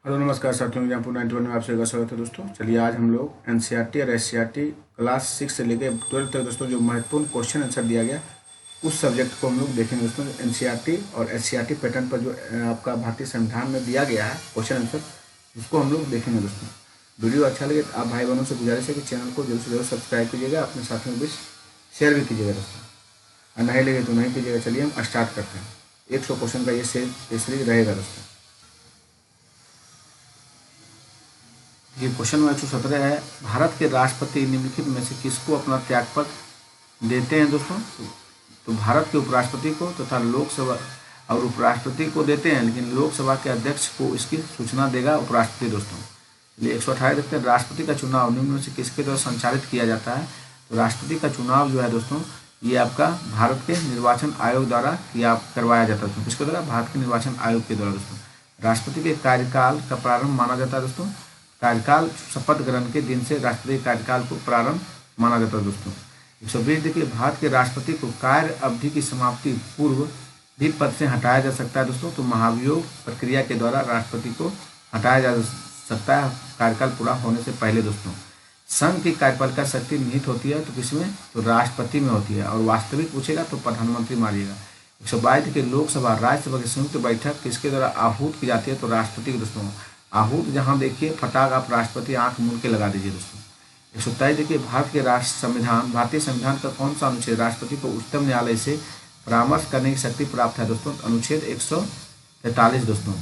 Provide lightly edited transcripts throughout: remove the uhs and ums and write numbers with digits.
Hello नमस्कार साथियों, जहाँ 91 में आप सभी का स्वागत है दोस्तों। चलिए आज हम लोग एनसीईआरटी और एससीईआरटी क्लास 6 से लेकर 12 तक दोस्तों जो महत्वपूर्ण क्वेश्चन आंसर दिया गया उस सब्जेक्ट को हम लोग देखेंगे दोस्तों। एनसीईआरटी और एससीईआरटी पैटर्न पर जो आपका भारतीय संविधान में दिया गया है क्वेश्चन आंसर, उसको हम लोग देखेंगे दोस्तों। वीडियो अच्छा लगे तो आप भाई बहनों से गुजारिश है कि चैनल को जल्द से जल्द सब्सक्राइब कीजिएगा, अपने साथियों के बीच शेयर भी कीजिएगा दोस्तों, और नहीं लगे तो नहीं कीजिएगा। चलिए हम स्टार्ट करते हैं। 100 क्वेश्चन का ये सीरीज रहेगा दोस्तों। ये क्वेश्चन नंबर 117 है, भारत के राष्ट्रपति निम्नलिखित में से किसको अपना त्यागपत्र देते हैं दोस्तों? तो भारत के उपराष्ट्रपति को तथा लोकसभा और उपराष्ट्रपति को देते हैं, लेकिन लोकसभा के अध्यक्ष को इसकी सूचना देगा उपराष्ट्रपति दोस्तों। चलिए 118 देखते हैं, राष्ट्रपति का चुनाव निम्न में से किसके द्वारा संचालित किया जाता है? तो राष्ट्रपति का चुनाव जो है दोस्तों, ये आपका भारत के निर्वाचन आयोग द्वारा करवाया जाता है। किसके द्वारा? भारत के निर्वाचन आयोग के द्वारा दोस्तों। राष्ट्रपति के कार्यकाल का प्रारंभ माना जाता है दोस्तों, कार्यकाल शपथ ग्रहण के दिन से राष्ट्रपति कार्यकाल को प्रारंभ माना जाता है दोस्तों। 120 देखिए, भारत के राष्ट्रपति को कार्य अवधि की समाप्ति पूर्व भी पद से हटाया जा सकता है दोस्तों। तो महाभियोग प्रक्रिया के द्वारा राष्ट्रपति को हटाया जा सकता है कार्यकाल पूरा होने से पहले दोस्तों। संघ की कार्यपालिका शक्ति निहित होती है तो किसमें? तो राष्ट्रपति में होती है, और वास्तविक पूछेगा तो प्रधानमंत्री मारिएगा। 122 देखिए, लोकसभा राज्यसभा की संयुक्त बैठक किसके द्वारा आहूत की जाती है? तो राष्ट्रपति के दोस्तों। आहूत जहां देखिए फटाक आप राष्ट्रपति आंख मूंद के लगा दीजिए दोस्तों। 127 देखिए, भारतीय संविधान का कौन सा अनुच्छेद राष्ट्रपति को उच्चतम न्यायालय से परामर्श करने की शक्ति प्राप्त है दोस्तों? अनुच्छेद 143 दोस्तों।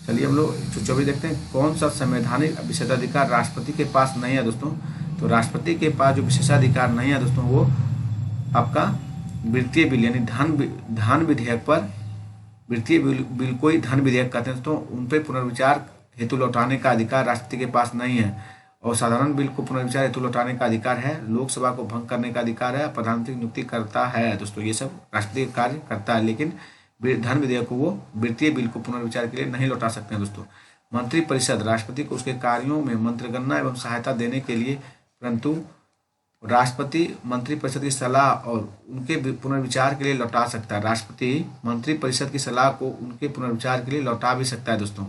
चलिए हम लोग 124 देखते हैं, कौन सा संवैधानिक विशेषाधिकार राष्ट्रपति के पास नहीं है दोस्तों? तो राष्ट्रपति के पास जो विशेषाधिकार नहीं है दोस्तों, वो आपका वित्तीय बिल यानी धन विधेयक पर, वित्तीय बिल को ही धन विधेयक कहते हैं दोस्तों, उन पर पुनर्विचार हेतु लौटाने का अधिकार राष्ट्रपति के पास नहीं है। और साधारण बिल को पुनर्विचार हेतु लौटाने का अधिकार है, लोकसभा को भंग करने का अधिकार है, प्रधानमंत्री नियुक्ति करता है दोस्तों। ये सब राष्ट्रपति कार्य करता है, लेकिन धन विधेयक को, वो वित्तीय बिल को पुनर्विचार के लिए नहीं लौटा सकते हैं दोस्तों। मंत्रिपरिषद राष्ट्रपति को उसके कार्यों में मंत्रिगणना एवं सहायता देने के लिए, परंतु राष्ट्रपति मंत्रिपरिषद की सलाह और उनके पुनर्विचार के लिए लौटा सकता है। राष्ट्रपति मंत्रिपरिषद की सलाह को उनके पुनर्विचार के लिए लौटा भी सकता है दोस्तों।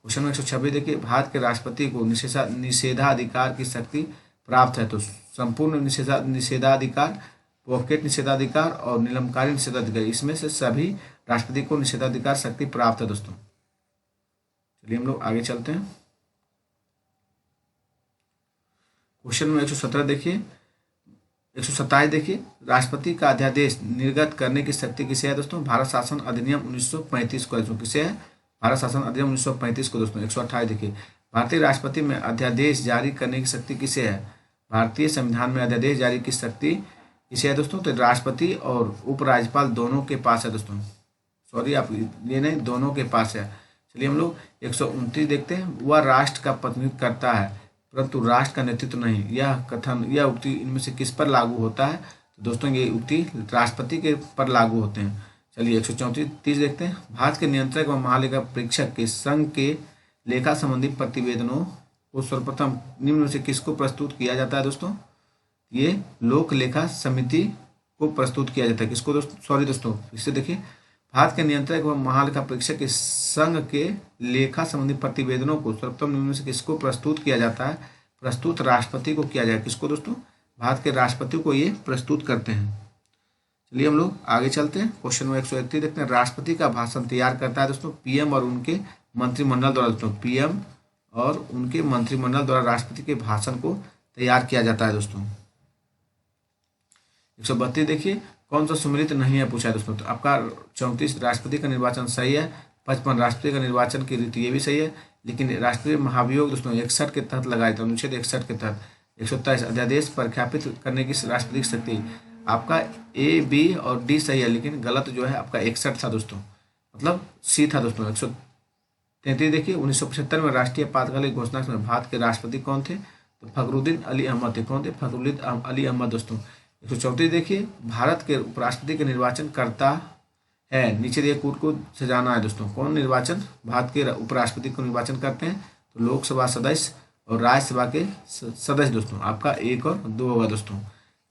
क्वेश्चन 126 देखिए, भारत के राष्ट्रपति को निषेधाधिकार की शक्ति प्राप्त है। तो संपूर्ण निषेधाधिकार, पॉकेट निषेधाधिकार और निलंबकारी निषेधाधिकार, इसमें से सभी राष्ट्रपति को निषेधाधिकार शक्ति प्राप्त है दोस्तों। चलिए हम लोग आगे चलते हैं। क्वेश्चन नंबर 117 देखिए, 127 देखिए, राष्ट्रपति का अध्यादेश निर्गत करने की शक्ति किसे है दोस्तों? भारत शासन अधिनियम 1935 को दोस्तों। किसे है? भारत शासन अधिनियम 1935 को दोस्तों। 128 देखिए, भारतीय राष्ट्रपति में अध्यादेश जारी करने की शक्ति किसे है? भारतीय संविधान में अध्यादेश जारी की शक्ति किसे है दोस्तों? तो राष्ट्रपति और उपराज्यपाल दोनों के पास है दोस्तों। सॉरी, आप ये नहीं, दोनों के पास है। चलिए हम लोग 129 देखते हैं, वह राष्ट्र का प्रतिनिधित्व करता है परंतु राष्ट्र का नेतृत्व नहीं। यह उक्ति इनमें से किस पर लागू होता है? तो दोस्तों ये उक्ति राष्ट्रपति के पर लागू होते हैं। चलिए 134 देखते हैं, भारत के नियंत्रक व महालेखा परीक्षक के संघ के लेखा संबंधी प्रतिवेदनों को सर्वप्रथम निम्न में से किसको प्रस्तुत किया जाता है दोस्तों? ये लोक लेखा समिति को प्रस्तुत किया जाता है। किसको दोस्तों? इससे देखिए, भारत के नियंत्रक व महालेखा परीक्षक के संघ के लेखा संबंधी प्रतिवेदनों को सर्वप्रथम निम्न में से किसको प्रस्तुत किया जाता है? प्रस्तुत राष्ट्रपति को किया जाए। किसको दोस्तों? भारत के राष्ट्रपति को ये प्रस्तुत करते हैं। चलिए हम लोग आगे चलते हैं। क्वेश्चन नंबर 131 देखते हैं, राष्ट्रपति का भाषण तैयार करता है दोस्तों पीएम और उनके मंत्रिमंडल द्वारा दोस्तों। पीएम और उनके मंत्रिमंडल द्वारा राष्ट्रपति के भाषण को तैयार किया जाता है दोस्तों। 132 देखिए, कौन सा सम्मिलित नहीं है पूछा है दोस्तों। तो आपका 34 राष्ट्रपति का निर्वाचन सही है, 55 राष्ट्रपति का निर्वाचन की रीति ये भी सही है, लेकिन राष्ट्रीय महाभियोग दोस्तों 61 के तहत लगाए थे, अनुच्छेद 61 के तहत। 127 अध्यादेश प्रख्यापित करने की राष्ट्रपति की शक्ति, आपका ए, बी और डी सही है, लेकिन गलत जो है आपका 61 था दोस्तों, मतलब सी था दोस्तों। 133 देखिए, 1975 में राष्ट्रीय आपातकाल की घोषणा में भारत के राष्ट्रपति कौन थे? तो फखरुद्दीन अली अहमद थे। कौन थे? फखरुद्दीन अली अहमद दोस्तों। 134 देखिए, भारत के उपराष्ट्रपति के निर्वाचन करता है, नीचे दिए कूट को सजाना है दोस्तों। कौन निर्वाचन भारत के उपराष्ट्रपति को निर्वाचन करते हैं? तो लोकसभा सदस्य और राज्यसभा के सदस्य दोस्तों। आपका 1 और 2 होगा दोस्तों।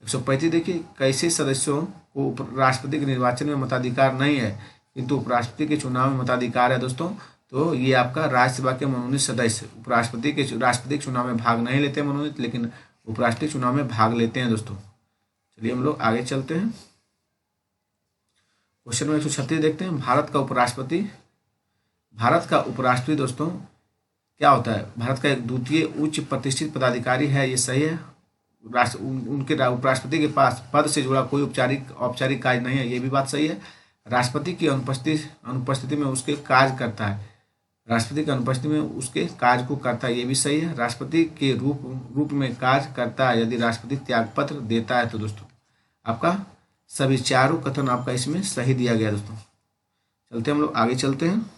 135 देखिए, कैसे सदस्यों को राष्ट्रपति के निर्वाचन में मताधिकार नहीं है किंतु उपराष्ट्रपति के चुनाव में मताधिकार है दोस्तों? तो ये आपका राज्यसभा के मनोनीत सदस्य राष्ट्रपति के चुनाव में भाग नहीं लेते मनोनीत, लेकिन उपराष्ट्रपति चुनाव में भाग लेते हैं दोस्तों। चलिए हम लोग आगे चलते हैं। क्वेश्चन नंबर 136 देखते हैं। भारत का उपराष्ट्रपति दोस्तों क्या होता है? भारत का एक द्वितीय उच्च प्रतिष्ठित पदाधिकारी है, ये सही है। उनके उपराष्ट्रपति के पास पद से जुड़ा कोई औपचारिक कार्य नहीं है, ये भी बात सही है। राष्ट्रपति की अनुपस्थिति में उसके कार्य करता है, राष्ट्रपति की अनुपस्थिति में उसके कार्य को करता है, ये भी सही है। राष्ट्रपति के रूप में कार्य करता है यदि राष्ट्रपति त्यागपत्र देता है तो दोस्तों आपका सभी चारों कथन आपका इसमें सही दिया गया दोस्तों। चलते हम लोग आगे चलते हैं।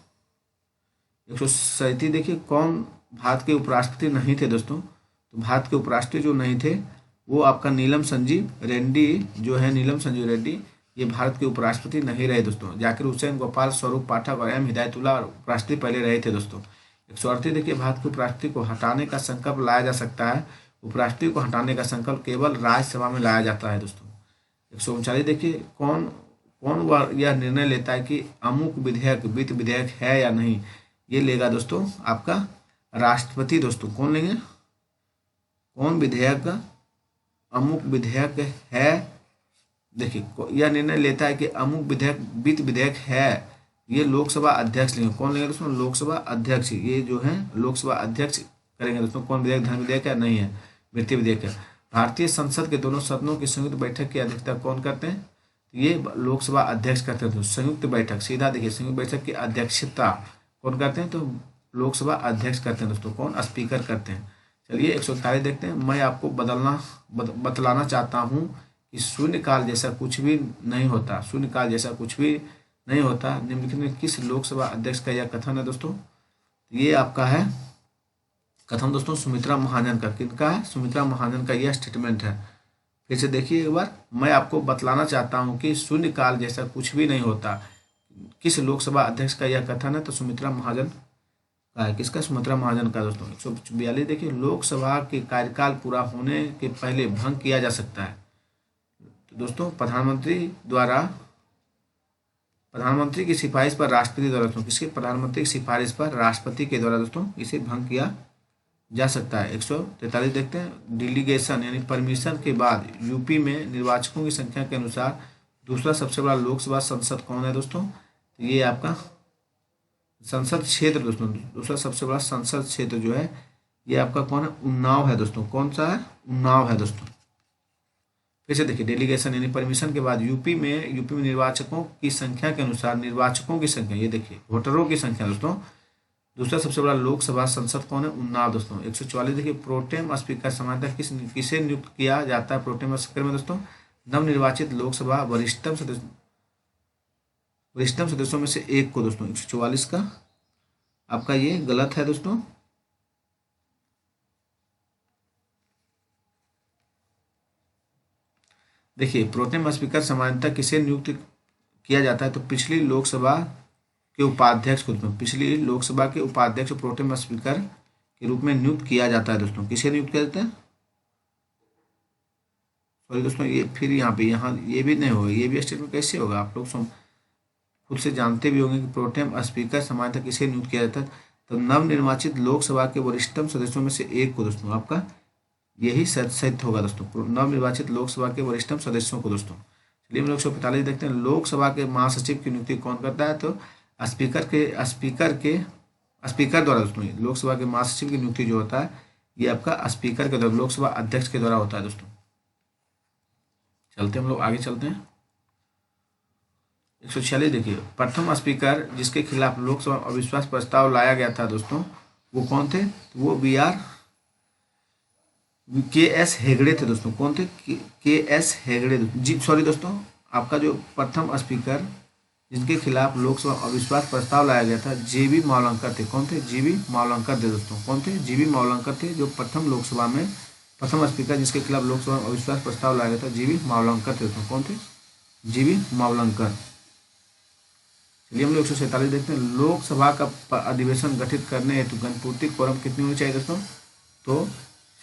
137 देखिए, कौन भारत के उपराष्ट्रपति नहीं थे दोस्तों? तो भारत के उपराष्ट्रपति जो नहीं थे वो आपका नीलम संजीव रेड्डी जो है, नीलम संजीव रेड्डी ये भारत के उपराष्ट्रपति नहीं रहे दोस्तों। जाकिर हुसैन, गोपाल स्वरूप पाठक और एम हिदायतुल्लाह उपराष्ट्रपति पहले रहे थे दोस्तों। 138 देखिए, भारत के उपराष्ट्रपति को हटाने का संकल्प लाया जा सकता है। उपराष्ट्रपति को हटाने का संकल्प केवल राज्यसभा में लाया जाता है दोस्तों। 139 देखिए, कौन यह निर्णय लेता है कि अमुक विधेयक वित्त विधेयक है या नहीं? ये लेगा दोस्तों आपका राष्ट्रपति दोस्तों। कौन लेंगे? कौन विधेयक अमुक विधेयक है? देखिए, यह निर्णय लेता है कि अमुक विधेयक वित्त विधेयक है, ये लोकसभा अध्यक्ष लेंगे। कौन लेंगे दोस्तों? लोकसभा अध्यक्ष। ये जो है लोकसभा अध्यक्ष करेंगे दोस्तों। कौन विधेयक? धन विधेयक है? नहीं है, वित्तीय विधेयक है। भारतीय संसद के दोनों सदनों की संयुक्त बैठक की अध्यक्षता कौन करते हैं? ये लोकसभा अध्यक्ष करते हैं। तो संयुक्त बैठक सीधा देखिए, संयुक्त बैठक की अध्यक्षता कौन करते हैं? तो लोकसभा अध्यक्ष करते हैं दोस्तों। कौन? स्पीकर करते हैं। चलिए 141 देखते हैं। मैं आपको बतलाना चाहता हूँ कि शून्यकाल जैसा कुछ भी नहीं होता। शून्यकाल जैसा कुछ भी नहीं होता। निम्नलिखित में किस लोकसभा अध्यक्ष का यह कथन है दोस्तों? ये आपका है कथन दोस्तों सुमित्रा महाजन का। किनका है? सुमित्रा महाजन का यह स्टेटमेंट है। फिर से देखिए एक बार, मैं आपको बतलाना चाहता हूँ कि शून्यकाल जैसा कुछ भी नहीं होता। किस लोकसभा अध्यक्ष का यह कथन है? तो सुमित्रा महाजन का है। किसका? सुमित्रा महाजन का दोस्तों। 142 देखिए, लोकसभा के कार्यकाल पूरा होने के पहले भंग किया जा सकता है। तो दोस्तों प्रधानमंत्री की सिफारिश पर राष्ट्रपति द्वारा दोस्तों, किसके? प्रधानमंत्री की सिफारिश पर राष्ट्रपति के द्वारा दोस्तों इसे भंग किया जा सकता है। 143 देखते हैं। डेलीगेशन यानी परमिशन के बाद यूपी में निर्वाचकों की संख्या के अनुसार दूसरा सबसे बड़ा लोकसभा संसद कौन है दोस्तों? तो ये आपका संसद क्षेत्र दोस्तों, दूसरा सबसे बड़ा संसद क्षेत्र जो है ये आपका कौन है? उन्नाव है दोस्तों। कौन सा है? उन्नाव है दोस्तों। फिर से देखिए, डेलीगेशन यानी परमिशन के बाद यूपी में निर्वाचकों की संख्या के अनुसार निर्वाचकों की संख्या, ये देखिए वोटरों की संख्या दोस्तों, दूसरा सबसे बड़ा लोकसभा संसद कौन है? उन्नाव दोस्तों। 144 देखिए, प्रोटेम स्पीकर सामान्यतः किसे नियुक्त किया जाता है? प्रोटेम स्पीकर में दोस्तों नवनिर्वाचित लोकसभा वरिष्ठतम सदस्यों में से एक को दोस्तों। 144 का आपका ये गलत है दोस्तों। देखिए, प्रोटेम स्पीकर सामान्यतः किसे नियुक्त किया जाता है? तो पिछली लोकसभा के उपाध्यक्ष को, पिछली लोकसभा के उपाध्यक्ष प्रोटेम स्पीकर के रूप में नियुक्त किया जाता है दोस्तों। किसे नियुक्त किया जाता है? सॉरी दोस्तों, ये फिर यहाँ ये भी नहीं होगा, ये भी स्टेटमेंट कैसे होगा? आप लोग खुद से जानते भी होंगे कि प्रोटेम स्पीकर सामान्यतः किसे नियुक्त किया जाता है? तो नवनिर्वाचित लोकसभा के वरिष्ठतम सदस्यों में से एक को दोस्तों। आपका यही सत्य होगा दोस्तों, नवनिर्वाचित लोकसभा के वरिष्ठतम सदस्यों को दोस्तों। चलिए हम लोग 145 देखते हैं। लोकसभा के महासचिव की नियुक्ति कौन करता है? तो स्पीकर द्वारा दोस्तों। लोकसभा के महासचिव की नियुक्ति जो होता है ये आपका स्पीकर के द्वारा, लोकसभा अध्यक्ष के द्वारा होता है दोस्तों। चलते हम लोग आगे चलते हैं। 146 देखिए, प्रथम स्पीकर जिसके खिलाफ लोकसभा अविश्वास प्रस्ताव लाया गया था दोस्तों, वो कौन थे? वो के.एस. हेगड़े थे दोस्तों। कौन थे? के.एस. हेगड़े जी। सॉरी दोस्तों, आपका जो प्रथम स्पीकर जिनके खिलाफ लोकसभा अविश्वास प्रस्ताव लाया गया था जी.बी. मावलंकर थे। कौन थे? जी.बी. मावलंकर थे दोस्तों। कौन थे? जी.बी. मावलंकर थे जो प्रथम लोकसभा में प्रथम स्पीकर जिसके खिलाफ लोकसभा अविश्वास प्रस्ताव लाया गया था, जी.बी. मावलंकर थे दोस्तों। कौन थे? जी.बी. मावलंकर। चलिए हम लोग 147 देखते हैं। लोकसभा का अधिवेशन गठित करने हेतु गणपूर्ति कोरम कितनी होनी चाहिए दोस्तों? तो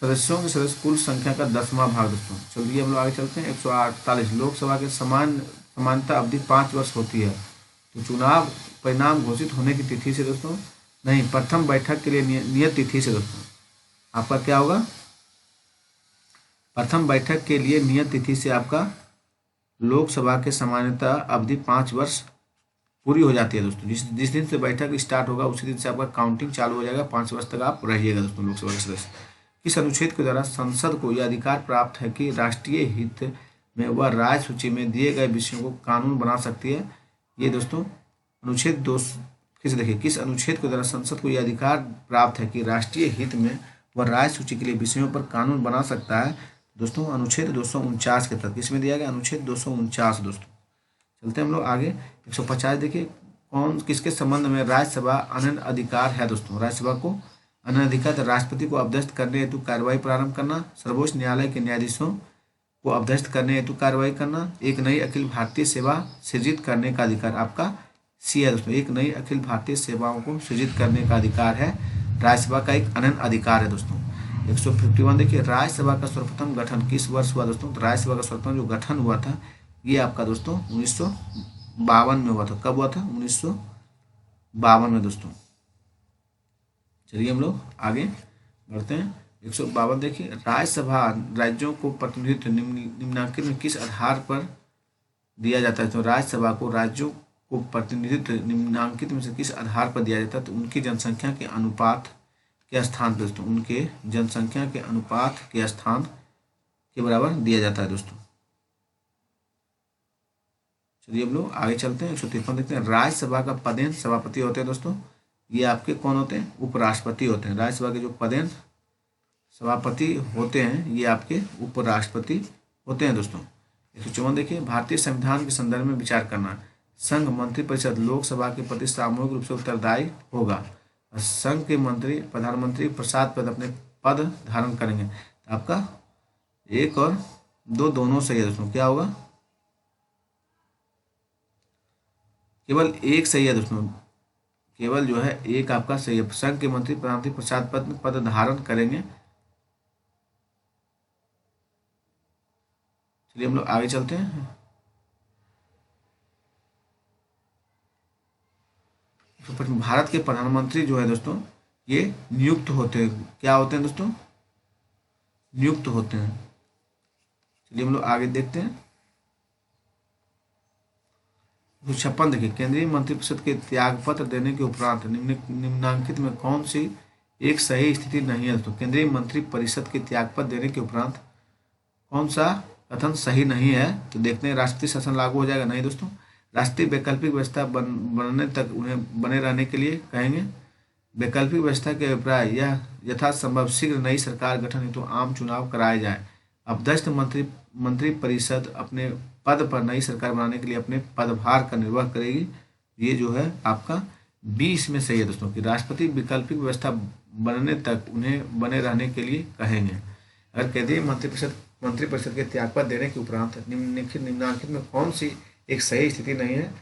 सदस्यों के सदस्य कुल संख्या का 10वां भाग दोस्तों। चलिए हम लोग आगे चलते हैं। 148 लोकसभा के समानता अवधि 5 वर्ष होती है। तो चुनाव परिणाम घोषित होने की तिथि से दोस्तों नहीं, प्रथम बैठक के लिए नियत तिथि से दोस्तों आपका क्या होगा, प्रथम बैठक के लिए नियत तिथि से आपका लोकसभा के सामान्यतः अवधि 5 वर्ष पूरी हो जाती है दोस्तों। जिस जिस दिन से बैठक स्टार्ट होगा उसी दिन से आपका काउंटिंग चालू हो जाएगा, 5 वर्ष तक आप रहिएगा दोस्तों लोकसभा के सदस्य। किस अनुच्छेद के द्वारा संसद को यह अधिकार प्राप्त है कि राष्ट्रीय हित में वह राज्य सूची में दिए गए विषयों को कानून बना सकती है। ये दोस्तों अनुच्छेद 2, फिर से देखिए, किस अनुच्छेद के द्वारा संसद को यह अधिकार प्राप्त है कि राष्ट्रीय हित में वह राज्य सूची के लिए विषयों पर कानून बना सकता है दोस्तों, अनुच्छेद 249 के तहत। किसमें दिया गया, अनुच्छेद 249 दोस्तों। चलते हैं हम लोग आगे। 150 देखिए, कौन किसके संबंध में राज्यसभा अनन्य अधिकार है दोस्तों। राज्यसभा को अनन्य अधिकार राष्ट्रपति को अवदस्त करने हेतु कार्रवाई प्रारंभ करना, सर्वोच्च न्यायालय के न्यायाधीशों को अवदस्त करने हेतु कार्रवाई करना, एक नई अखिल भारतीय सेवा सृजित करने का अधिकार आपका सी है दोस्तों। एक नई अखिल भारतीय सेवाओं को सृजित करने का अधिकार है, राज्यसभा का एक अनन्य अधिकार है दोस्तों। 151 देखिए, राज्यसभा का सर्वप्रथम गठन किस वर्ष हुआ दोस्तों। तो राज्यसभा का सर्वप्रथम जो गठन हुआ था ये आपका दोस्तों 1952 में हुआ था। कब हुआ था, 1952 में दोस्तों। चलिए हम लोग आगे बढ़ते हैं। 152 देखिए, राज्यसभा राज्यों को प्रतिनिधित्व निम्नलिखित में किस आधार पर दिया जाता है। तो राज्यसभा को राज्यों को प्रतिनिधित्व निम्नलिखित में से किस आधार पर दिया जाता है। तो उनकी जनसंख्या के अनुपात के स्थान पर दोस्तों, उनके जनसंख्या के अनुपात के स्थान के बराबर दिया जाता है दोस्तों। चलिए हम लोग आगे चलते हैं। 153 देखते हैं, राज्यसभा का पदेन सभापति होते हैं दोस्तों। ये आपके कौन होते हैं, उपराष्ट्रपति होते हैं। राज्यसभा के जो पदेन सभापति होते हैं ये आपके उपराष्ट्रपति होते हैं दोस्तों। 154 देखिए, भारतीय संविधान के संदर्भ में विचार करना, संघ मंत्रिपरिषद लोकसभा के प्रति सामूहिक रूप से उत्तरदायी होगा। संघ के मंत्री प्रधानमंत्री प्रसाद पद अपने पद धारण करेंगे। आपका 1 और 2 दोनों सही है दोस्तों। क्या होगा, केवल 1 सही है दोस्तों, केवल जो है 1 आपका सही है। संघ के मंत्री प्रधानमंत्री प्रसाद पद धारण करेंगे। चलिए हम लोग आगे चलते हैं। भारत के प्रधानमंत्री जो है दोस्तों ये नियुक्त होते हैं। क्या होते हैं दोस्तों, नियुक्त होते हैं। चलिए हम लोग आगे देखते हैं। 156 देखिए, केंद्रीय मंत्रिपरिषद के त्यागपत्र देने के उपरांत निम्नलिखित में कौन सी एक सही स्थिति नहीं है दोस्तों। केंद्रीय मंत्रिपरिषद के त्यागपत्र देने के उपरांत कौन सा कथन सही नहीं है। तो देखते हैं, राष्ट्रीय शासन लागू हो जाएगा। नहीं दोस्तों, राष्ट्रीय वैकल्पिक व्यवस्था बनने तक उन्हें बने रहने के लिए कहेंगे। वैकल्पिक व्यवस्था के अभिप्राय यह यथासंभव शीघ्र नई सरकार गठन हेतु आम चुनाव कराए जाए। अपदस्थ मंत्रिपरिषद अपने पद पर नई सरकार बनाने के लिए अपने पदभार का निर्वाह करेगी। ये जो है आपका 20 में सही है दोस्तों कि राष्ट्रपति वैकल्पिक व्यवस्था बनने तक उन्हें बने रहने के लिए कहेंगे। अगर केंद्रीय मंत्रिपरिषद के त्यागपत्र देने के उपरांत निम्नलिखित में कौन सी एक सही स्थिति नहीं है।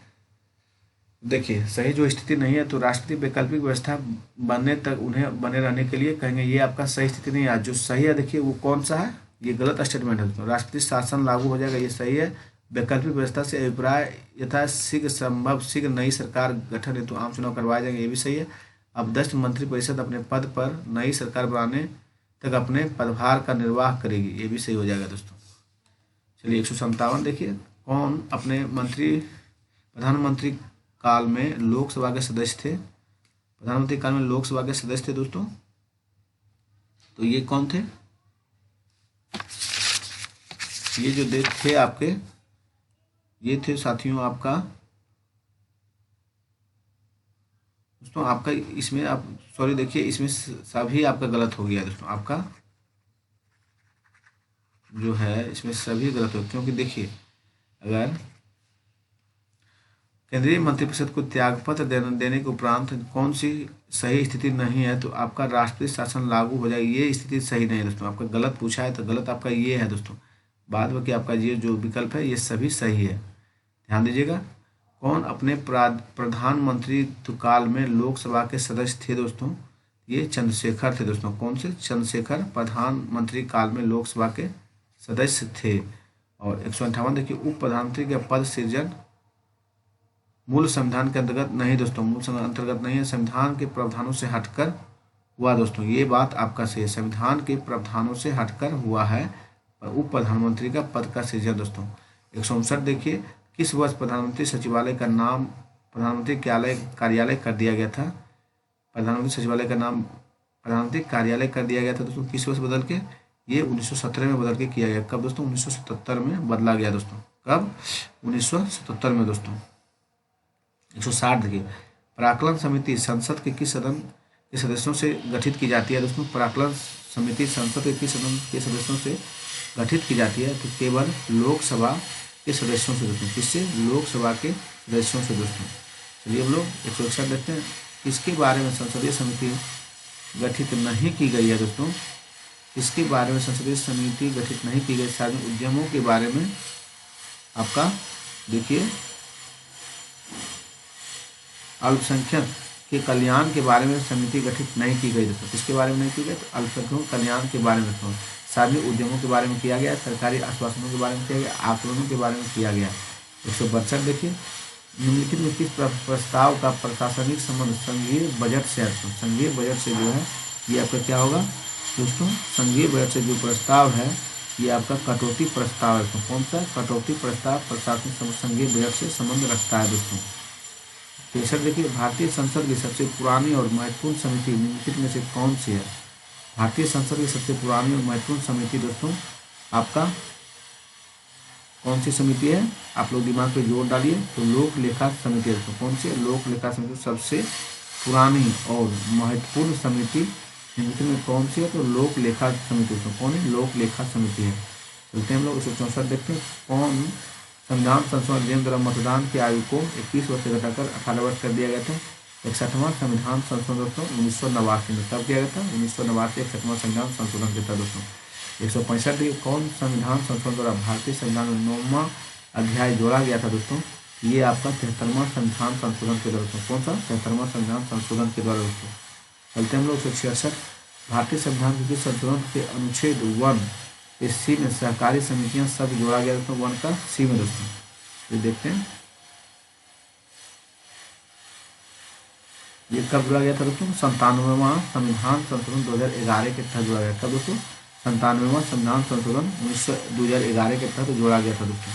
देखिए, सही जो स्थिति नहीं है तो राष्ट्रपति वैकल्पिक व्यवस्था बनने तक उन्हें बने रहने के लिए कहेंगे। ये आपका सही स्थिति नहीं है। जो सही है देखिए वो कौन सा है, ये गलत स्टेटमेंट है। तो राष्ट्रपति शासन लागू हो जाएगा, ये सही है। वैकल्पिक व्यवस्था से अभिप्राय यथा शीघ्र नई सरकार गठन हेतु आम चुनाव करवाए जाएंगे, ये भी सही है। अपदस्थ मंत्रिपरिषद अपने पद पर नई सरकार बनाने तक अपने पदभार का निर्वाह करेगी, ये भी सही हो जाएगा दोस्तों। चलिए 157 देखिए, कौन अपने प्रधानमंत्री काल में लोकसभा के सदस्य थे। प्रधानमंत्री काल में लोकसभा के सदस्य थे दोस्तों, तो ये कौन थे, ये जो थे आपके, ये थे साथियों आपका दोस्तों, आपका इसमें आप सॉरी देखिए, इसमें सभी आपका गलत हो गया दोस्तों। आपका जो है इसमें सभी गलत हो, क्योंकि देखिए अगर केंद्रीय मंत्रिपरिषद को त्यागपत्र देने के उपरांत कौन सी सही स्थिति नहीं है तो आपका राष्ट्रपति शासन लागू हो जाएगी, ये स्थिति सही नहीं है दोस्तों। आपका गलत पूछा है तो गलत आपका ये है दोस्तों। बाद में कि आपका ये जो विकल्प है ये सभी सही है, ध्यान दीजिएगा। कौन अपने प्रधानमंत्री काल में लोकसभा के सदस्य थे दोस्तों, ये चंद्रशेखर थे दोस्तों। कौन से, चंद्रशेखर प्रधानमंत्री काल में लोकसभा के सदस्य थे। और 158 देखिए, उप प्रधानमंत्री के पद सृजन मूल संविधान के अंतर्गत नहीं दोस्तों, मूल संविधान अंतर्गत नहीं है, संविधान के प्रावधानों से हटकर हुआ दोस्तों। ये बात आपका सही है, संविधान के प्रावधानों से हटकर हुआ है उप प्रधानमंत्री का पद का सृजन दोस्तों। 159 देखिए, किस वर्ष प्रधानमंत्री सचिवालय का नाम प्रधानमंत्री कार्यालय कर दिया गया था? प्रधानमंत्री सचिवालय का नाम प्रधानमंत्री कार्यालय कर दिया गया था दोस्तों, किस वर्ष बदल के? ये 1917 में बदल के किया गया। कब दोस्तों? 1977 में बदला गया दोस्तों। कब? 1977 में दोस्तों। 160 देखिए, प्राक्कलन समिति संसद के किस सदन के सदस्यों से गठित की जाती है दोस्तों? प्राक्कलन समिति संसद के किस सदन के सदस्यों से गठित की जाती है? तो केवल लोकसभा के सदस्यों से दोस्तों। किससे? लोकसभा के सदस्यों से दोस्तों। चलिए हम लोग 161 देखते हैं, किसके बारे में संसदीय समिति गठित नहीं की गई है दोस्तों? इसके बारे में संसदीय समिति गठित नहीं की गई? सार्वजनिक उद्यमों के बारे में आपका देखिए, अल्पसंख्यक के कल्याण के बारे में समिति गठित नहीं की गई दोस्तों। किसके बारे में नहीं की गई? तो अल्पसंख्यकों के कल्याण के बारे में दोस्तों। सार्वजनिक उद्यमों के बारे में किया गया, सरकारी आश्वासनों के बारे में किया गया, आकलनों के बारे में किया गया। 162 देखिए, निम्नलिखित में किस प्रस्ताव का प्रशासनिक संबंध संघीय बजट से है? संघीय बजट से जो है ये आपका क्या होगा दोस्तों? संघीय बजट से जो प्रस्ताव है ये आपका कटौती प्रस्ताव है दोस्तों। कौन सा? कटौती प्रस्ताव प्रशासनिक संघीय बजट से संबंध रखता है दोस्तों। 63 देखिए, भारतीय संसद की सबसे पुरानी और महत्वपूर्ण समिति निम्नलिखित में से कौन सी है? भारतीय संसद की सबसे पुरानी और महत्वपूर्ण समिति दोस्तों आपका कौन सी समिति है? आप लोग दिमाग पे जोर डालिए, तो लोक लेखा समिति है। कौन सी? लोक लेखा समिति सबसे पुरानी और महत्वपूर्ण समिति निम्नलिखित में कौन सी है? तो लोक लेखा समिति। तो कौन है? लोक लेखा समिति है। चलते हैं हम लोग 164 देखते हैं, कौन संविधान संशोधन अधिनियम द्वारा मतदान की आयु को 21 वर्ष से घटाकर 18 वर्ष कर दिया गया था? 61वां संविधान संशोधन दोस्तों 1989 में कब किया गया था? 1989 61वां संविधान संशोधन किया था दोस्तों। 165 कौन संविधान संशोधन द्वारा भारतीय संविधान में 9वां अध्याय जोड़ा गया था दोस्तों? ये आपका 73वां संविधान संशोधन के द्वारा दोस्तों। कौन सा? 73वां संविधान संशोधन के द्वारा दोस्तों। चलते हम लोग 166, भारतीय संविधान के संशोधन के अनुच्छेद 1 इस सी में सहकारी समितियां सब जोड़ा गया दोस्तों। 1 का सी में दोस्तों। ये देखते हैं ये कब जोड़ा गया था दोस्तों? 97वां संविधान संशोधन 2011 के तहत जोड़ा गया था दोस्तों। 97वां संविधान संशोधन 2011 के तहत जोड़ा गया था दोस्तों।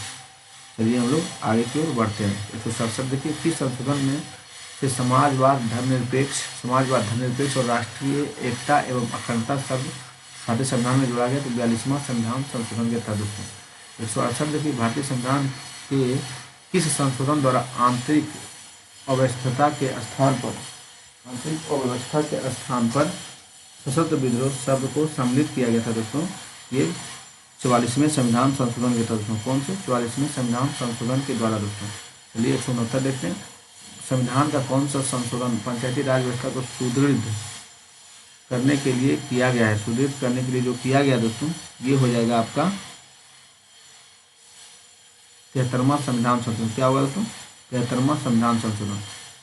चलिए हम लोग आगे की ओर बढ़ते हैं। 167 देखिए, किस संशोधन में से समाजवाद, धर्मनिरपेक्ष और राष्ट्रीय एकता एवं अखंडता शब्द भारतीय संविधान में जोड़ा गया? तो 42वां संविधान संशोधन के तहत दोस्तों। 168 देखिए, भारतीय संविधान के किस संशोधन द्वारा आंतरिक अव्यवस्था के स्थान पर सशस्त्र विद्रोह शब्द को सम्मिलित किया गया था दोस्तों? ये 44वें संविधान संशोधन के तहत दोस्तों। कौन से? 44वें संविधान संशोधन के द्वारा दोस्तों। चलिए 169 देखते हैं, संविधान का कौन सा संशोधन पंचायती राज व्यवस्था को सुदृढ़ करने के लिए किया गया है? सुदृढ़ करने के लिए जो किया गया दोस्तों ये हो जाएगा आपका 73वां संविधान संशोधन। क्या होगा दोस्तों? 73वां संविधान संशोधन।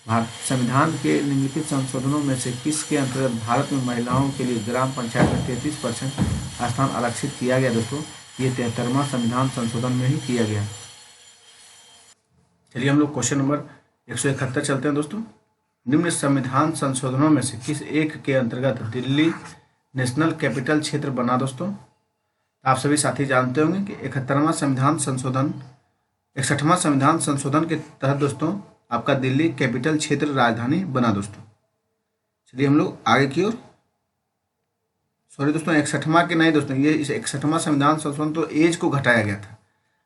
भारत संविधान के निम्नलिखित संशोधनों में से किसके अंतर्गत भारत में महिलाओं के लिए ग्राम पंचायत में 33% स्थान आरक्षित किया गया दोस्तों? ये 73वां संविधान संशोधन में ही किया गया। चलिए हम लोग क्वेश्चन नंबर 171 चलते हैं दोस्तों। निम्न संविधान संशोधनों में से किस एक के अंतर्गत दिल्ली नेशनल कैपिटल क्षेत्र बना दोस्तों? आप सभी साथी जानते होंगे कि 61वां संविधान संशोधन 61वां संविधान संशोधन के तहत दोस्तों आपका दिल्ली कैपिटल क्षेत्र राजधानी बना दोस्तों। चलिए हम लोग आगे की ओर, सॉरी दोस्तों 61वां के नहीं दोस्तों, ये 61वां संविधान संशोधन तो एज को घटाया गया था।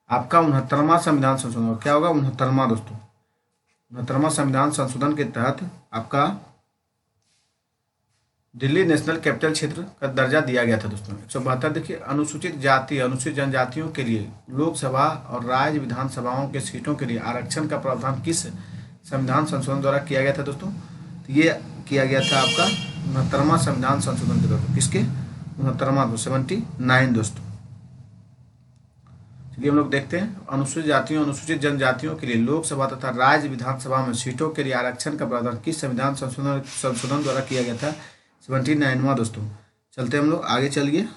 आपका 69वां संविधान संशोधन क्या होगा? 69वां दोस्तों। 69वां संविधान संशोधन के तहत आपका दिल्ली नेशनल कैपिटल क्षेत्र का दर्जा दिया गया था दोस्तों। 172 देखिए, अनुसूचित जाति अनुसूचित जनजातियों के लिए लोकसभा और राज्य विधानसभाओं के सीटों के लिए आरक्षण का प्रावधान किस संविधान संशोधन द्वारा किया गया था दोस्तों? तो ये किया गया था आपका 69वां संविधान संशोधन के द्वारा। किसके? 69वां 79 दोस्तों। चलिए हम लोग देखते हैं, अनुसूचित जातियों अनुसूचित जनजातियों के लिए लोकसभा तथा राज्य विधानसभा में सीटों के लिए आरक्षण का प्रावधान किस संविधान संशोधन द्वारा किया गया था? 79वां दोस्तों। चलते हम लोग आगे, चलिए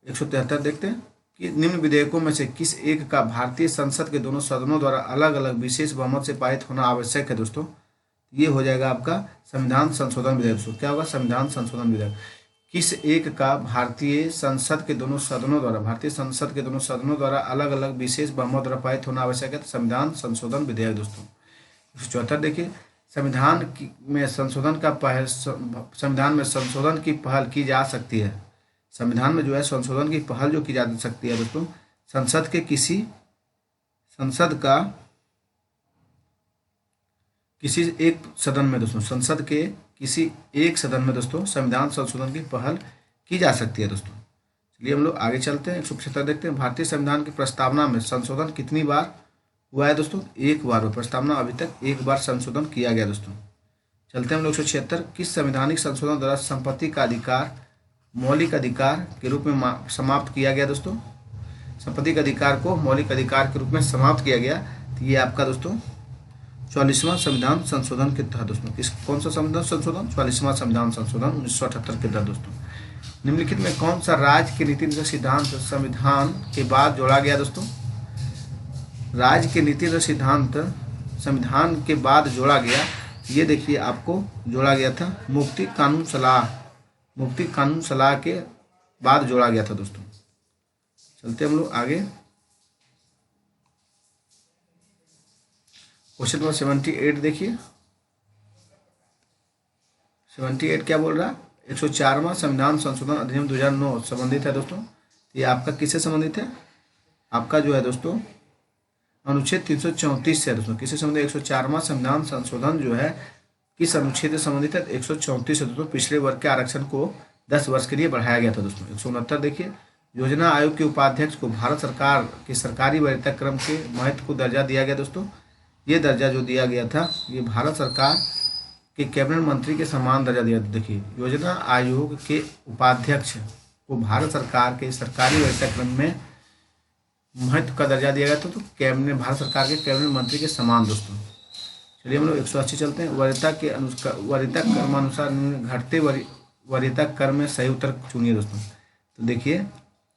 173 देखते हैं, कि निम्न विधेयकों में से किस एक का भारतीय संसद के दोनों सदनों द्वारा अलग अलग विशेष बहुमत से पारित होना आवश्यक है दोस्तों। ये हो जाएगा आपका संविधान संशोधन विधेयक। दोस्तों क्या होगा? संविधान संशोधन विधेयक। किस एक का भारतीय संसद के दोनों सदनों द्वारा अलग अलग विशेष बहुमत द्वारा पारित होना आवश्यक है? तो संविधान संशोधन विधेयक दोस्तों। 174 देखिए, संविधान में संशोधन की पहल की जा सकती है। संविधान में जो है संशोधन की पहल जो की जा सकती है दोस्तों, संसद के किसी एक सदन में दोस्तों, संसद के किसी एक सदन में दोस्तों संविधान संशोधन की पहल की जा सकती है दोस्तों। चलिए हम लोग आगे चलते हैं। 175 देखते हैं, भारतीय संविधान की प्रस्तावना में संशोधन कितनी बार हुआ है दोस्तों? एक बार। प्रस्तावना अभी तक एक बार संशोधन किया गया दोस्तों। चलते हैं हम लोग 176, किस संवैधानिक संशोधन द्वारा संपत्ति का अधिकार मौलिक अधिकार के रूप में समाप्त किया गया दोस्तों? संपत्ति के अधिकार को मौलिक अधिकार के रूप में समाप्त किया गया। तो ये आपका दोस्तों 44वां संविधान संशोधन के तहत दोस्तों। कौन सा संविधान संशोधन? 44वां संविधान संशोधन 1978 के तहत दोस्तों। निम्नलिखित में कौन सा राज्य के नीति निर्देशक सिद्धांत संविधान के बाद जोड़ा गया दोस्तों? राज्य के नीति निर्देशक सिद्धांत संविधान के बाद जोड़ा गया। ये देखिए आपको जोड़ा गया था मुफ्ती कानून सलाह के बाद जोड़ा गया था दोस्तों। चलते हम लोग आगे। क्वेश्चन नंबर 78 देखिए, 78 क्या बोल रहा है? 104वां संविधान संशोधन अधिनियम 2009 संबंधित है दोस्तों। ये आपका किससे संबंधित है? आपका जो है दोस्तों अनुच्छेद 334 से है दोस्तों। किससे संबंधित? 104वां संविधान संशोधन जो है किस अनुच्छेद से संबंधित है? 134 से दोस्तों। पिछड़े वर्ग के आरक्षण को 10 वर्ष के लिए बढ़ाया गया था दोस्तों। 169 देखिए, योजना आयोग के उपाध्यक्ष को भारत सरकार के सरकारी वरीयता क्रम के महत्व को दर्जा दिया गया दोस्तों। ये दर्जा जो दिया गया था ये भारत सरकार के कैबिनेट मंत्री के समान दर्जा दिया। देखिए, योजना आयोग के उपाध्यक्ष को भारत सरकार के सरकारी वरीयता क्रम में महत्व का दर्जा दिया गया था, तो कैबिनेट भारत सरकार के कैबिनेट मंत्री के समान दोस्तों। चलिए हम लोग 180 चलते हैं। वरीयता क्रमानुसार घटते वरीयता क्रम में सही उत्तर चुनिए दोस्तों। तो देखिए,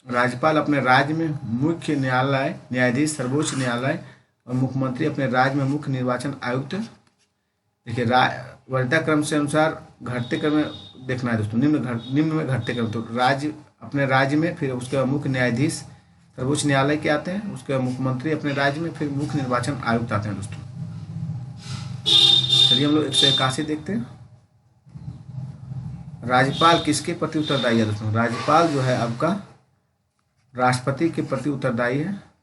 राज्यपाल अपने राज्य में मुख्य न्यायाधीश सर्वोच्च न्यायालय और मुख्यमंत्री अपने राज्य में मुख्य निर्वाचन आयुक्त। देखिए, वरीयता क्रम से अनुसार घटते क्रम में देखना है दोस्तों। निम्न में घटते क्रम, तो राज्य अपने राज्य में, फिर उसके बाद मुख्य न्यायाधीश सर्वोच्च न्यायालय के आते हैं, उसके बाद मुख्यमंत्री अपने राज्य में, फिर मुख्य निर्वाचन आयुक्त आते हैं दोस्तों। चलिए हम लोग 181 देखते हैं। राज्यपाल किसके प्रति उत्तरदायी है दोस्तों? राज्यपाल जो है आपका राष्ट्रपति के प्रति उत्तरदायी है।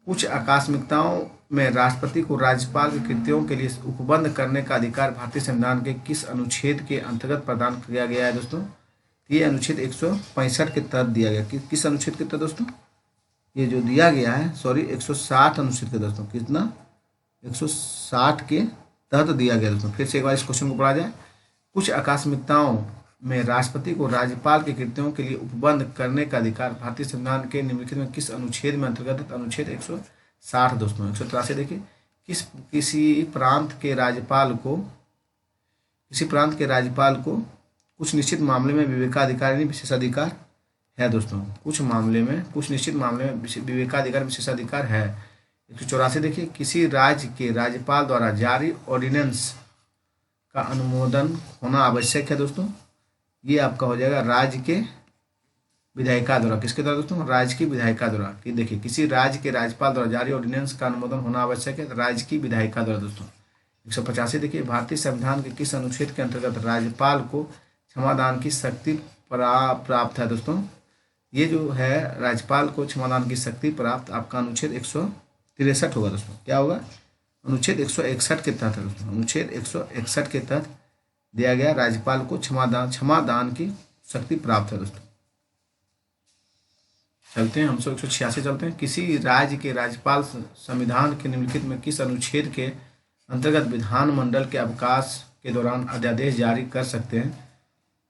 कुछ आकस्मिकताओं में राष्ट्रपति को राज्यपाल की कृतियों के लिए उपबंध करने का अधिकार भारतीय संविधान के किस अनुच्छेद के अंतर्गत प्रदान किया गया है दोस्तों? ये अनुच्छेद 165 के तहत दिया गया। किस अनुच्छेद के तहत दोस्तों? ये जो दिया गया है 160 अनुच्छेद के दोस्तों। कितना? 160 के तहत दिया गया दोस्तों। फिर से एक बार इस क्वेश्चन को पढ़ा जाए। कुछ आकस्मिकताओं में राष्ट्रपति को राज्यपाल की कृतियों के लिए उपबंध करने का अधिकार भारतीय संविधान के निम्नलिखित में किस अनुच्छेद में अंतर्गत? अनुच्छेद 160 दोस्तों। 183 देखिए, किसी प्रांत के राज्यपाल को कुछ निश्चित मामले में विवेकाधिकार विशेषाधिकार है दोस्तों। कुछ निश्चित मामले में विवेकाधिकार विशेषाधिकार है। 184 देखिए, किसी राज्य के राज्यपाल द्वारा जारी ऑर्डिनेंस का अनुमोदन होना आवश्यक है दोस्तों। ये आपका हो जाएगा राज्य के विधायिका द्वारा। किसके द्वारा दोस्तों? राज्य की विधायिका द्वारा। कि देखिए, किसी राज्य के राज्यपाल द्वारा जारी ऑर्डिनेंस का अनुमोदन होना आवश्यक है, राज्य की विधायिका द्वारा दोस्तों। 185 देखिए, भारतीय संविधान के किस अनुच्छेद के अंतर्गत राज्यपाल को क्षमादान की शक्ति प्राप्त है दोस्तों? ये जो है राज्यपाल को क्षमादान की शक्ति प्राप्त आपका अनुच्छेद 163 होगा दोस्तों। क्या होगा? अनुच्छेद 161 के तहत है दोस्तों। अनुच्छेद 161 के तहत दिया गया राज्यपाल को क्षमादान की शक्ति प्राप्त है दोस्तों। चलते हैं हम 186 चलते हैं। किसी राज्य के राज्यपाल संविधान के निम्नलिखित में किस अनुच्छेद के अंतर्गत विधानमंडल के अवकाश के दौरान अध्यादेश जारी कर सकते हैं?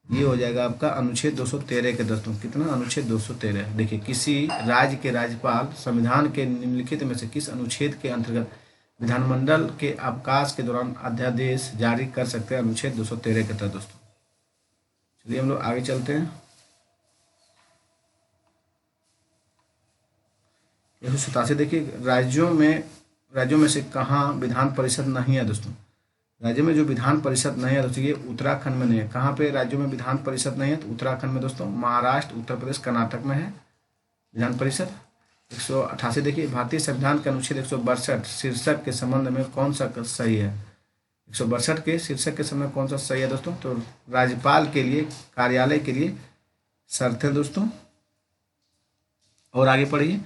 ये हो जाएगा आपका अनुच्छेद 213 के दोस्तों। कितना? अनुच्छेद 213। देखिए, किसी राज्य के राज्यपाल संविधान के निम्नलिखित में से किस अनुच्छेद के अंतर्गत विधानमंडल के अवकाश के दौरान अध्यादेश जारी कर सकते हैं? अनुच्छेद 213 के तहत दोस्तों। चलिए हम लोग आगे चलते हैं। 187 देखिए, राज्यों में से कहाँ विधान परिषद नहीं है दोस्तों। राज्य में जो विधान परिषद नहीं है दोस्तों, ये उत्तराखंड में नहीं है। कहाँ पे राज्यों में विधान परिषद नहीं है? तो उत्तराखंड में दोस्तों, महाराष्ट्र, उत्तर प्रदेश, कर्नाटक में है विधान परिषद। 188 देखिए, भारतीय संविधान के अनुच्छेद 162 शीर्षक के संबंध में कौन सा सही है? 162 के शीर्षक के संबंध में कौन सा सही है दोस्तों? तो राज्यपाल के लिए कार्यालय के लिए शर्त है दोस्तों। और आगे पढ़िए,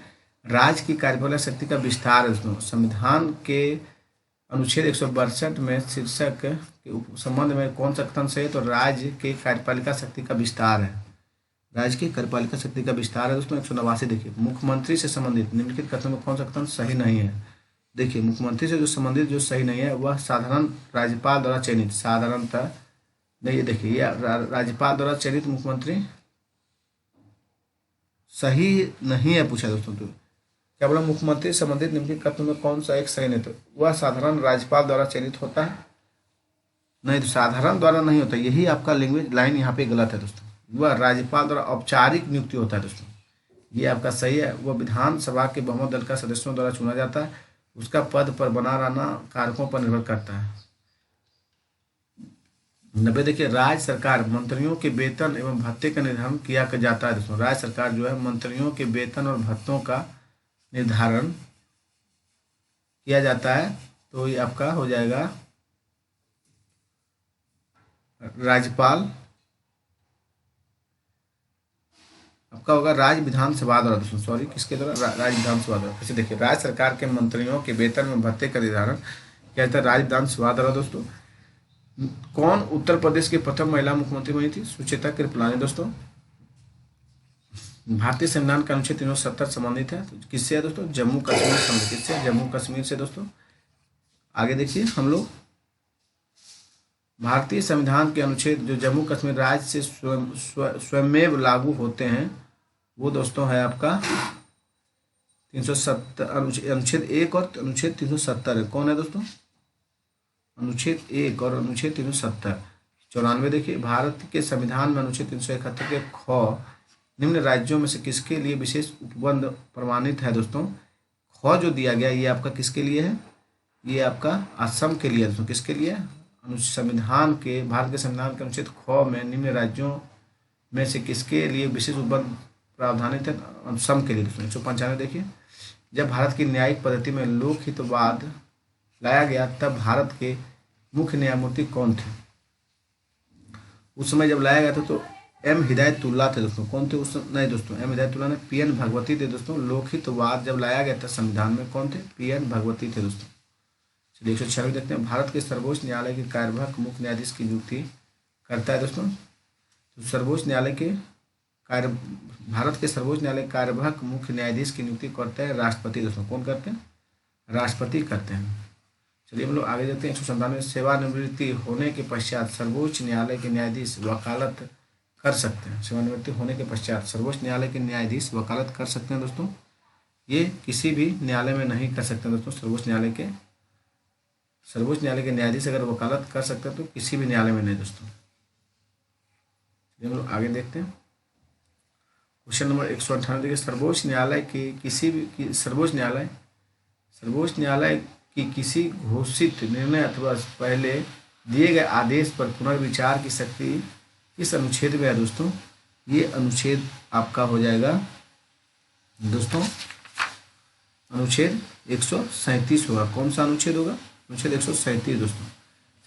राज्य की कार्यपालक शक्ति का विस्तार है दोस्तों। संविधान के अनुच्छेद 162 में शीर्षक के संबंध में कौन सा कथन सही है? तो राज्य के कार्यपालिका शक्ति का विस्तार है। राज्य की कार्यपालिका शक्ति का विस्तार है दोस्तों। 189 देखिए, मुख्यमंत्री से संबंधित निम्नलिखित कथन में कौन सा कथन सही नहीं है? देखिए, मुख्यमंत्री से जो संबंधित जो सही नहीं है वह साधारण राज्यपाल द्वारा चयनित, साधारणतः नहीं, देखिए ये राज्यपाल द्वारा चयनित मुख्यमंत्री सही नहीं है पूछा दोस्तों। तो क्या बोला? मुख्यमंत्री संबंधित निम्नलिखित कथन में कौन सा एक सही नहीं? तो वह साधारण राज्यपाल द्वारा चयनित होता है, नहीं तो साधारण द्वारा नहीं होता। यही आपका लैंग्वेज लाइन यहाँ पे गलत है दोस्तों। वह राज्यपाल द्वारा औपचारिक नियुक्ति होता है दोस्तों, ये आपका सही है। वह विधानसभा के बहुमत दल का सदस्यों द्वारा चुना जाता है, उसका पद पर बना रहना कारकों पर निर्भर करता है। 90 देखिए, राज्य सरकार मंत्रियों के वेतन एवं भत्ते का निर्धारण किया जाता है दोस्तों। राज्य सरकार जो है मंत्रियों के वेतन और भत्तों का निर्धारण किया जाता है, तो ये आपका हो जाएगा राज्यपाल, आपका होगा राज्य विधानसभा द्वारा दोस्तों। सॉरी, किसके द्वारा? राज्य विधानसभा द्वारा। कैसे देखिए, राज्य सरकार के मंत्रियों के वेतन में भत्ते का निर्धारण किया जाता है राज्य विधानसभा द्वारा दोस्तों। कौन उत्तर प्रदेश की प्रथम महिला मुख्यमंत्री बनी थी? सुचेता कृपलानी दोस्तों। भारतीय संविधान का अनुच्छेद 370 संबंधित है, तो किससे है दोस्तों? जम्मू कश्मीर से। किससे? जम्मू कश्मीर से दोस्तों। आगे देखिए, हम लोग भारतीय संविधान के अनुच्छेद जो जम्मू कश्मीर राज्य से स्वयमेव लागू होते हैं, वो दोस्तों है आपका 370, अनुच्छेद 1 और अनुच्छेद 370 है। कौन है दोस्तों? अनुच्छेद 1 और अनुच्छेद 370। 94 देखिए, भारत के संविधान में अनुच्छेद 371 के ख निम्न राज्यों में से किसके लिए विशेष उपबंध प्रमाणित है दोस्तों? ख जो दिया गया ये आपका किसके लिए है? ये आपका असम के लिए दोस्तों। किसके लिए? संविधान के, भारत के संविधान के अनुच्छेद ख में निम्न राज्यों में से किसके लिए विशेष उपबंध प्रावधानित है? असम के लिए दोस्तों। 195 देखिए, जब भारत की न्यायिक पद्धति में लोकहितवाद लाया गया तब भारत के मुख्य न्यायमूर्ति कौन थे? उस समय जब लाया गया था तो एम हिदायतुल्लाह थे दोस्तों। कौन थे उस? नहीं दोस्तों, एम हिदायतुल्लाह ने, पीएन भगवती थे दोस्तों। लोकहितवाद जब लाया गया था संविधान में, कौन थे? पीएन भगवती थे दोस्तों। चलिए 196 देखते हैं, भारत के सर्वोच्च न्यायालय के कार्यवाहक मुख्य न्यायाधीश की नियुक्ति करता है दोस्तों। तो सर्वोच्च न्यायालय के भारत के सर्वोच्च न्यायालय कार्यवाहक मुख्य न्यायाधीश की नियुक्ति करते हैं राष्ट्रपति दोस्तों। कौन करते हैं? राष्ट्रपति करते हैं। चलिए हम लोग आगे देखते हैं। 197, सेवानिवृत्ति होने के पश्चात सर्वोच्च न्यायालय के न्यायाधीश वकालत कर सकते हैं। सेवानिवृत्ति होने के पश्चात सर्वोच्च न्यायालय के न्यायाधीश वकालत कर सकते हैं दोस्तों। ये किसी भी न्यायालय में नहीं कर सकते दोस्तों। सर्वोच्च न्यायालय के न्यायाधीश अगर वकालत कर सकते हैं तो किसी भी न्यायालय में नहीं दोस्तों। हम लोग आगे देखते हैं। क्वेश्चन नंबर 198 देखिए, सर्वोच्च न्यायालय की किसी घोषित निर्णय अथवा पहले दिए गए आदेश पर पुनर्विचार की शक्ति किस अनुच्छेद में है दोस्तों? ये अनुच्छेद आपका हो जाएगा दोस्तों अनुच्छेद 137 होगा। कौन सा अनुच्छेद होगा? अनुच्छेद 137 दोस्तों।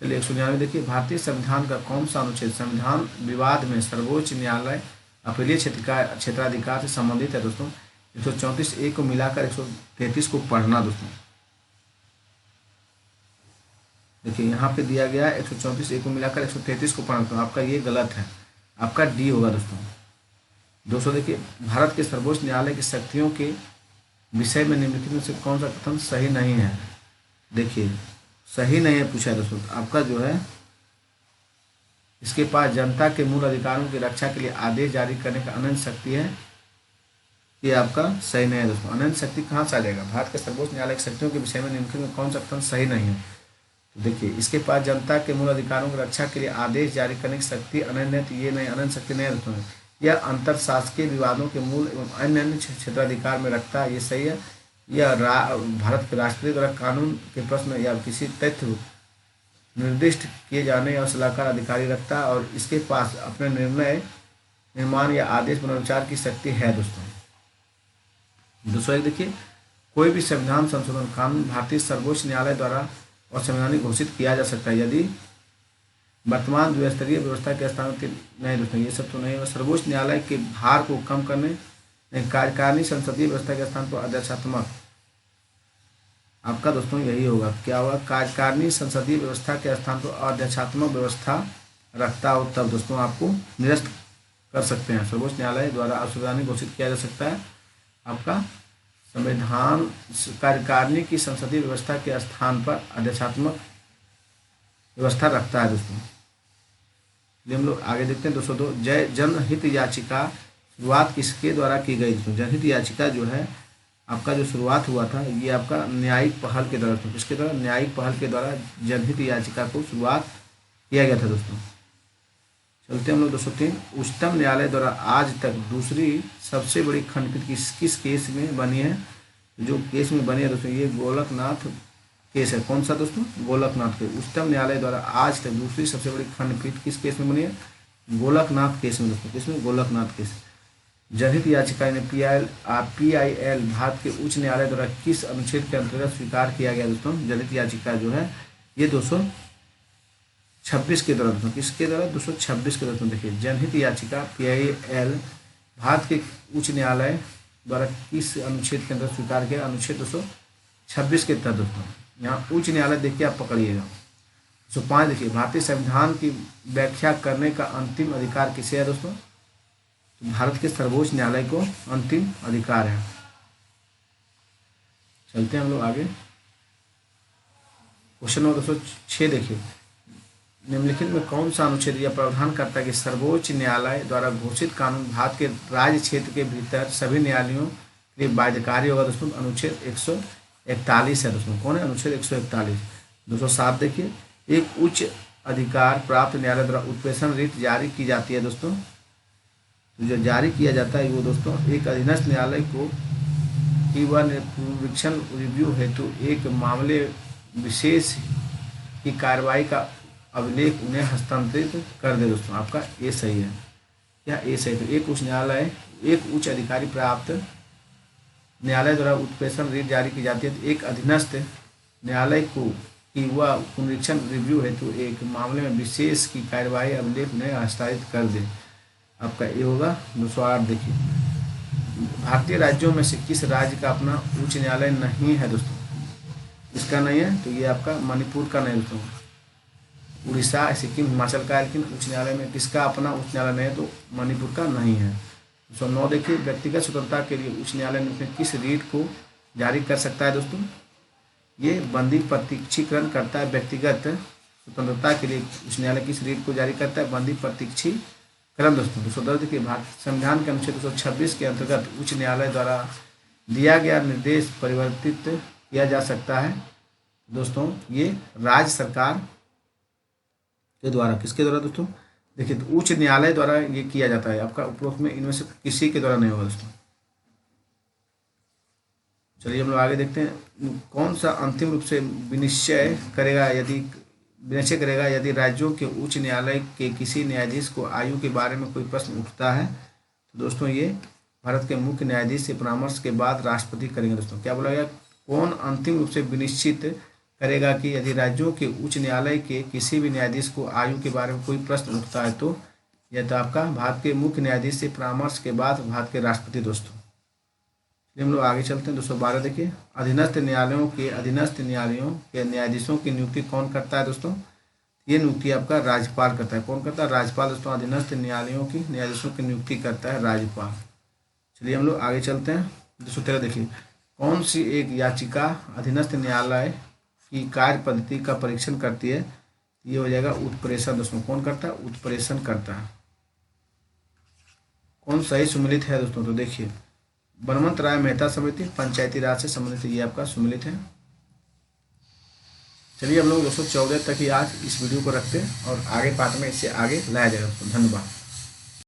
चलिए 199 देखिए, भारतीय संविधान का कौन सा अनुच्छेद संविधान विवाद में सर्वोच्च न्यायालय अपीलीय क्षेत्राधिकार से संबंधित है दोस्तों? 134A को मिलाकर 133 को पढ़ना दोस्तों। देखिए यहाँ पे दिया गया है 134A को मिलाकर 133 को पढ़ना, तो आपका ये गलत है, आपका डी होगा दोस्तों। 200 देखिए, भारत के सर्वोच्च न्यायालय की शक्तियों के विषय में निम्नलिखित में से कौन सा कथन सही नहीं है? देखिए सही नहीं है पूछा है दोस्तों। आपका जो है इसके पास जनता के मूल अधिकारों की रक्षा के लिए आदेश जारी करने का अनंत शक्ति है, ये आपका सही नहीं है दोस्तों। अनंत शक्ति कहाँ से आ जाएगा? भारत के सर्वोच्च न्यायालय की शक्तियों के विषय में निम्नलिखित में कौन सा कथन सही नहीं है? तो देखिए इसके पास जनता के मूल अधिकारों की रक्षा के लिए आदेश जारी करने की शक्ति अनन्य है, तो ये नहीं, अनंत शक्ति नहीं है दोस्तों। यह अंतर शासकीय विवादों के मूल एवं अन्य क्षेत्राधिकार में रखता है, ये सही है। या भारत के राष्ट्रपति द्वारा कानून के प्रश्न या किसी तथ्य निर्दिष्ट किए जाने और सलाहकार अधिकारी रखता है और इसके पास अपने निर्णय निर्माण या आदेश पुनर्विचार की शक्ति है दोस्तों। दूसरा एक देखिए, कोई भी संविधान संशोधन कानून भारतीय सर्वोच्च न्यायालय द्वारा असंवैधानिक घोषित किया जा सकता है यदि वर्तमान द्विस्तरीय व्यवस्था के स्थान के नहीं दोस्तों, ये सब तो नहीं है। सर्वोच्च न्यायालय के भार को कम करने, कार्यकारिणी संसदीय व्यवस्था के स्थान पर अध्यक्षात्मक, आपका दोस्तों यही होगा, क्या होगा, कार्यकारिणी संसदीय व्यवस्था के स्थान पर अध्यक्षात्मक व्यवस्था रखता हो तब दोस्तों आपको निरस्त कर सकते हैं। सर्वोच्च न्यायालय द्वारा असंवैधानिक घोषित किया जा सकता है आपका संविधान कार्यकारिणी की संसदीय व्यवस्था के स्थान पर अध्यक्षात्मक व्यवस्था रखता है दोस्तों। ये हम लोग आगे देखते हैं 202, जनहित याचिका शुरुआत किसके द्वारा की गई दोस्तों। जनहित याचिका जो है आपका जो शुरुआत हुआ था ये आपका न्यायिक पहल के द्वारा, किसके द्वारा, न्यायिक पहल के द्वारा जनहित याचिका को शुरुआत किया गया था दोस्तों। चलते हम लोग 203, उच्चतम न्यायालय द्वारा आज तक दूसरी सबसे बड़ी खंडपीठ किस केस में बनी है। जो केस में बनी है दोस्तों ये गोलकनाथ केस है। कौन सा दोस्तों, गोलकनाथ केस। उच्चतम न्यायालय द्वारा आज तक दूसरी सबसे बड़ी खंडपीठ किस केस में बनी है, गोलकनाथ केस में दोस्तों। किसमें, गोलकनाथ केस। जनहित याचिका ने PIL भारत के उच्च न्यायालय द्वारा किस अनुच्छेद के अंतर्गत स्वीकार किया गया दोस्तों। जनहित याचिका जो है ये 226 के द्वारा दोस्तों, किसके द्वारा, 226 के द्वारा। देखिए जनहित याचिका PIL भारत के उच्च न्यायालय द्वारा किस अनुच्छेद के अंदर स्वीकार किया, अनुच्छेद 226 के तहत दोस्तों। यहाँ उच्च न्यायालय देखिए आप पकड़िएगा। 205 देखिए, भारतीय संविधान की व्याख्या करने का अंतिम अधिकार किसे है दोस्तों। भारत के सर्वोच्च न्यायालय को अंतिम अधिकार है। चलते हैं हम लोग आगे। क्वेश्चन नंबर 206 देखिए, निम्नलिखित में कौन सा अनुच्छेद यह प्रावधान करता है कि सर्वोच्च न्यायालय द्वारा घोषित कानून भारत के राज्य क्षेत्र के भीतर सभी न्यायालयों के लिए बाध्यकारी होगा दोस्तों। अनुच्छेद 141 है दोस्तों। कौन है, अनुच्छेद 141। 207 देखिए, एक उच्च अधिकार प्राप्त न्यायालय द्वारा उत्प्रेषण रिट जारी की जाती है दोस्तों। तो जो जारी किया जाता है वो दोस्तों एक अधीनस्थ न्यायालय को कि वह पुनरीक्षण रिव्यू हेतु एक मामले विशेष की कार्रवाई का अभिलेख उन्हें हस्तांतरित कर दे दोस्तों। आपका ये सही है, क्या ये सही। तो एक उच्च न्यायालय, एक उच्च अधिकारी प्राप्त न्यायालय द्वारा उत्प्रेषण रिट जारी की जाती है तो एक अधीनस्थ न्यायालय को कि वह पुनरीक्षण रिव्यू हेतु एक मामले में विशेष की कार्रवाई अभिलेख उन्हें हस्तांतरित कर दे। आपका ये होगा 208। देखिए, भारतीय राज्यों में से किस राज्य का अपना उच्च न्यायालय नहीं है दोस्तों। इसका नहीं है तो ये आपका मणिपुर का नहीं दोस्तों। उड़ीसा, सिक्किम, हिमाचल का है, लेकिन उच्च न्यायालय में किसका अपना उच्च न्यायालय नहीं है तो मणिपुर का नहीं है। 209 देखिए, व्यक्तिगत स्वतंत्रता के लिए उच्च न्यायालय में किस रीट को जारी कर सकता है दोस्तों। ये बंदी प्रतीक्षीकरण करता है। व्यक्तिगत स्वतंत्रता के लिए उच्च न्यायालय किस रीट को जारी करता है, बंदी प्रतीक्षीकरण दोस्तों। 210 देखिए, भारत संविधान के अनुच्छेद 226 के अंतर्गत उच्च न्यायालय द्वारा दिया गया निर्देश परिवर्तित किया जा सकता है दोस्तों। ये राज्य सरकार के द्वारा, किसके द्वारा दोस्तों, देखिए तो उच्च न्यायालय द्वारा ये किया जाता है। आपका उपरोक्त में इनमें से किसी के द्वारा नहीं होगा दोस्तों। चलिए हम लोग आगे देखते हैं, कौन सा अंतिम रूप से विनिश्चय करेगा यदि राज्यों के उच्च न्यायालय के किसी न्यायाधीश को आयु के बारे में कोई प्रश्न उठता है तो दोस्तों ये भारत के मुख्य न्यायाधीश से परामर्श के बाद राष्ट्रपति करेंगे दोस्तों। क्या बोला गया, कौन अंतिम रूप से विनिश्चित करेगा कि यदि राज्यों के उच्च न्यायालय के किसी भी न्यायाधीश को आयु के बारे में कोई प्रश्न उठता है तो यह तो आपका भारत के मुख्य न्यायाधीश से परामर्श के बाद भारत के राष्ट्रपति दोस्तों। हम लोग आगे चलते हैं। 212 देखिए, अधीनस्थ न्यायालयों के न्यायाधीशों की नियुक्ति कौन करता है दोस्तों। ये नियुक्ति आपका राज्यपाल करता है। कौन करता है, राज्यपाल दोस्तों। अधीनस्थ न्यायालयों की न्यायाधीशों की नियुक्ति करता है राज्यपाल। चलिए हम लोग आगे चलते हैं। 213 देखिए, कौन सी एक याचिका अधीनस्थ न्यायालय की कार्य पद्धति का परीक्षण करती है। ये हो जाएगा उत्प्रेषण दोस्तों। कौन करता है, उत्प्रेषण करता है। कौन सही सुमिलित है दोस्तों, तो देखिए बनवंत राय मेहता समिति पंचायती राज से संबंधित ये आपका सुमिलित है। चलिए हम लोग 214 तक ही आज इस वीडियो को रखते हैं और आगे पार्ट में इससे आगे लाया जाएगा दोस्तों। धन्यवाद।